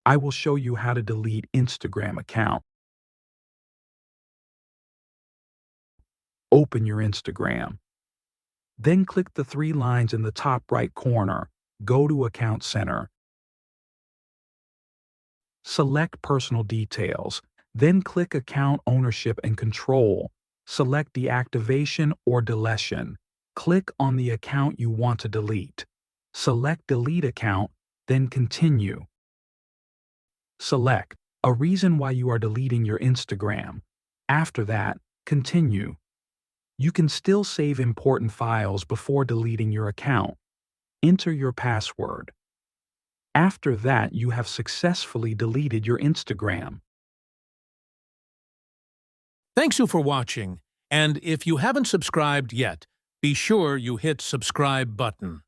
I will show you how to delete Instagram account. Open your Instagram. Then click the three lines in the top right corner. Go to Account Center. Select Personal Details. Then click Account Ownership and Control. Select Deactivation or Deletion. Click on the account you want to delete. Select Delete Account, then Continue. Select a reason why you are deleting your Instagram. After that, Continue. You can still save important files before deleting your account. Enter your password. After that, you have successfully deleted your Instagram. Thanks you for watching, and if you haven't subscribed yet, be sure you hit subscribe button.